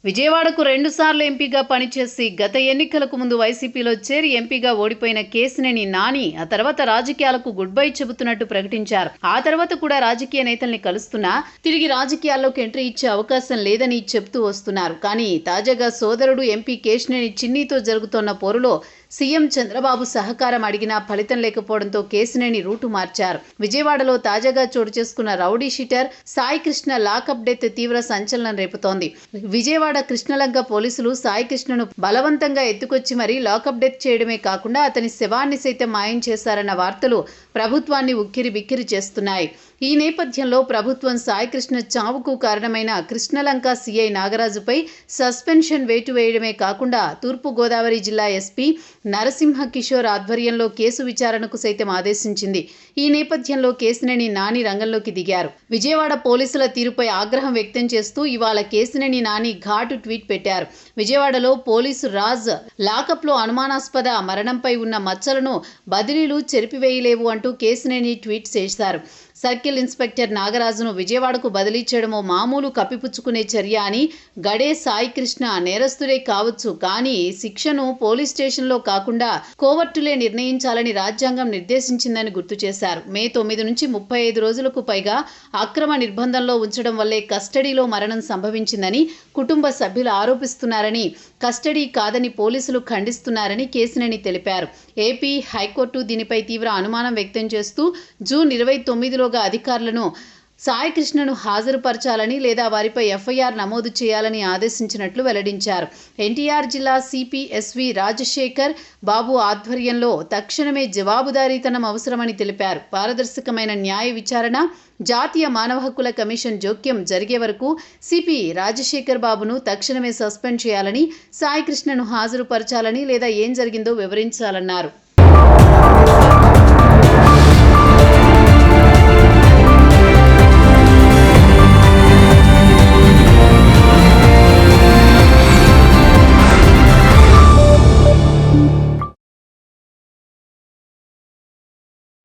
విజయవాడకు 2 సార్లు ఎంపీగా పనిచేసి గత ఎన్నికలకు ముందు వైసీపీలో చేరి ఎంపీగా ఓడిపోయిన కేశినేని నాని ఆ తర్వాత రాజకీయాలకు గుడ్ బై చెబుతున్నట్టు ప్రకటించారు. ఆ తర్వాత కూడా రాజకీయ నేతల్ని కలుస్తున్నా తిరిగి రాజకీయాల్లోకి ఎంట్రీ ఇచ్చే అవకాశం లేదని చెప్తూ వస్తున్నారు. కానీ తాజాగా సోదరుడు ఎంపీ కేశినేని చిన్నితో జరుగుతోన్న పోరులో సీఎం చంద్రబాబు సహకారం అడిగినా ఫలితం లేకపోవడంతో కేశినేని రూటు మార్చారు. విజయవాడలో తాజాగా చోటు చేసుకున్న rowdy sheeter Sai Krishna lockup death తీవ్ర సంచలనం రేపుతోంది. విజయవాడ కృష్ణలంక పోలీసులు సాయి కృష్ణను బలవంతంగా ఎత్తుకొచ్చి మరీ లాకప్ డెత్ చేయడమే కాకుండా అతని శవాన్ని సైతం మాయం చేశారన్న వార్తలు ప్రభుత్వాన్ని ఉక్కిరి బిక్కిరి చేస్తున్నాయి. ఈ నేపథ్యంలో ప్రభుత్వం సాయి కృష్ణ చావుకు కారణమైన కృష్ణలంక సీఐ నాగరాజుపై సస్పెన్షన్ వేటు వేయడమే కాకుండా తూర్పు గోదావరి జిల్లా ఎస్పీ నరసింహ కిషోర్ ఆధ్వర్యంలో కేసు విచారణకు సైతం ఆదేశించింది. ఈ నేపథ్యంలో కేశినేని నాని రంగంలోకి దిగారు. విజయవాడ పోలీసుల తీరుపై ఆగ్రహం వ్యక్తం చేస్తూ ఇవాళ కేశినేని నాని ఘాటు ట్వీట్ పెట్టారు. విజయవాడలో పోలీసు రాజ్ లాకప్లో అనుమానాస్పద మరణంపై ఉన్న మచ్చలను బదిలీలు చెరిపివేయలేవు అంటూ కేశినేని ట్వీట్ చేశారు. సర్కిల్ ఇన్స్పెక్టర్ నాగరాజును విజయవాడకు బదిలీ చేయడమో మామూలు కప్పిపుచ్చుకునే చర్య అని, గడే సాయి కృష్ణ నేరస్తుడే కావచ్చు కానీ శిక్షను పోలీస్ స్టేషన్లో కాకుండా కోర్టులే నిర్ణయించాలని రాజ్యాంగం నిర్దేశించిందని గుర్తు చేశారు. మే 9 నుంచి 35 రోజులకు పైగా అక్రమ నిర్బంధంలో ఉంచడం వల్లే కస్టడీలో మరణం సంభవించిందని కుటుంబ సభ్యులు ఆరోపిస్తున్నారని, కస్టడీ కాదని పోలీసులు ఖండిస్తున్నారని కేశినేని తెలిపారు. ఏపీ హైకోర్టు దీనిపై తీవ్ర అనుమానం వ్యక్తం చేస్తూ జూన్ 29 అధికారులను సాయి కృష్ణను హాజరుపరచాలని లేదా వారిపై ఎఫ్ఐఆర్ నమోదు చేయాలని ఆదేశించినట్లు వెల్లడించారు. ఎన్టీఆర్ జిల్లా సిపి ఎస్వి రాజశేఖర్ బాబు ఆధ్వర్యంలో తక్షణమే జవాబుదారీతనం అవసరమని తెలిపారు. పారదర్శకమైన న్యాయ విచారణ, జాతీయ మానవ హక్కుల కమిషన్ జోక్యం జరిగే వరకు సిపి రాజశేఖర్ బాబును తక్షణమే సస్పెండ్ చేయాలని, సాయి కృష్ణను హాజరుపరచాలని లేదా ఏం జరిగిందో వివరించాలన్నారు.